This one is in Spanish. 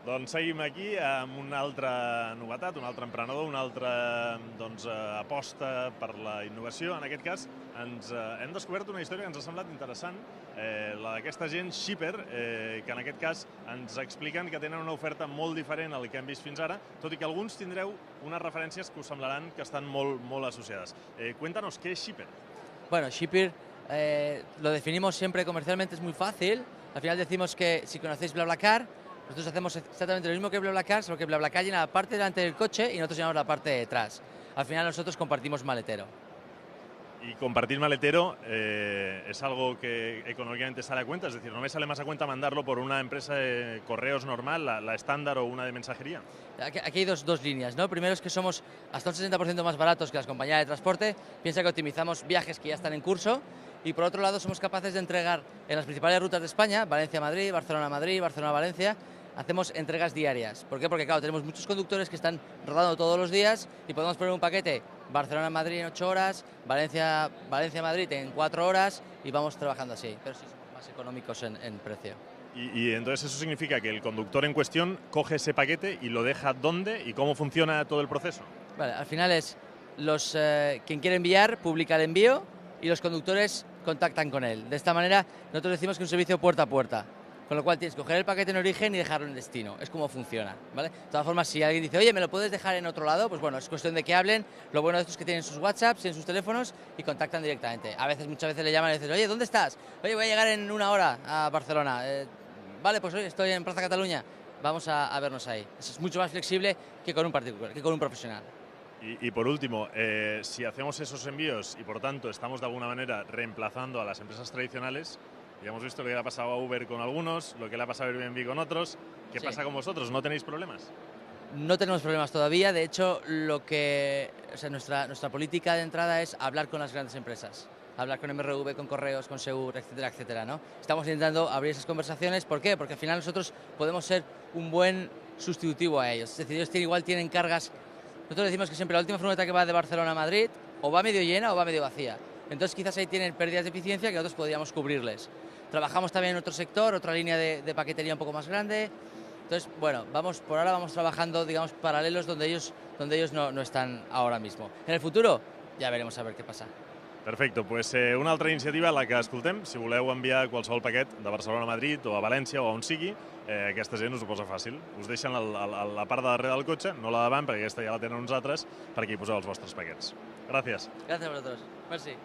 Doncs seguim aquí amb una altra novetat, un altre emprenedor, una altra aposta per la innovació. En aquest cas, hem descobert una història que ens ha semblat interessant, la d'aquesta gent Shipper, que en aquest cas ens expliquen que tenen una oferta molt diferent al que hem vist fins ara, tot i que alguns tindreu unes referències que us semblaran que estan molt associades. Cuéntanos, ¿qué es Shipper? Bueno, Shipper lo definimos siempre comercialmente, es muy fácil. Al final decimos que si conocéis BlaBlaCar, nosotros hacemos exactamente lo mismo que BlaBlaCar, solo que BlaBlaCar llena la parte delante del coche y nosotros llenamos la parte de detrás. Al final nosotros compartimos maletero. Y compartir maletero es algo que económicamente sale a cuenta, es decir, no me sale más a cuenta mandarlo por una empresa de correos normal, la estándar o una de mensajería. Aquí hay dos líneas, ¿no? Primero es que somos hasta un 60% más baratos que las compañías de transporte. Piensa que optimizamos viajes que ya están en curso. Y por otro lado somos capaces de entregar en las principales rutas de España, Valencia-Madrid, Barcelona-Madrid, Barcelona-Valencia, hacemos entregas diarias. ¿Por qué? Porque claro, tenemos muchos conductores que están rodando todos los días y podemos poner un paquete Barcelona-Madrid en 8 horas, Valencia-Madrid en 4 horas y vamos trabajando así. Pero sí somos más económicos en precio. Y entonces eso significa que el conductor en cuestión coge ese paquete y lo deja ¿dónde y cómo funciona todo el proceso? Vale, al final es quien quiere enviar publica el envío y los conductores contactan con él. De esta manera nosotros decimos que es un servicio puerta a puerta, con lo cual tienes que coger el paquete en origen y dejarlo en destino. Es como funciona, ¿vale? De todas formas, si alguien dice, oye, ¿me lo puedes dejar en otro lado? Pues bueno, es cuestión de que hablen. Lo bueno de esto es que tienen sus WhatsApps, tienen sus teléfonos y contactan directamente. Muchas veces le llaman y dicen, oye, ¿dónde estás? Oye, voy a llegar en 1 hora a Barcelona. Vale, pues oye, estoy en Plaza Cataluña. Vamos a vernos ahí. Eso es mucho más flexible que con un particular, que con un profesional. Y por último, si hacemos esos envíos y por tanto estamos de alguna manera reemplazando a las empresas tradicionales, ya hemos visto lo que le ha pasado a Uber con algunos, lo que le ha pasado a Airbnb con otros. ¿Qué pasa con vosotros? ¿No tenéis problemas? No tenemos problemas todavía. De hecho, nuestra política de entrada es hablar con las grandes empresas. Hablar con MRV, con Correos, con Segur, etcétera, etcétera, ¿no? Estamos intentando abrir esas conversaciones. ¿Por qué? Porque al final nosotros podemos ser un buen sustitutivo a ellos. Es decir, ellos igual tienen cargas. Nosotros decimos que siempre la última furgoneta que va de Barcelona a Madrid o va medio llena o va medio vacía. Entonces quizás ahí tienen pérdidas de eficiencia que nosotros podríamos cubrirles. Trabajamos también en otro sector, otra línea de paquetería un poco más grande. Entonces, bueno, por ahora vamos trabajando, digamos, paralelos donde ellos no están ahora mismo. En el futuro ja veremos a ver què passa. Perfecte, doncs una altra iniciativa, la que escoltem, si voleu enviar qualsevol paquet de Barcelona a Madrid o a València o on sigui, aquesta gent us ho posa fàcil. Us deixen la part de darrere del cotxe, no la davant, perquè aquesta ja la tenen uns altres, perquè hi poseu els vostres paquets. Gràcies. Gràcies a vosaltres. Merci.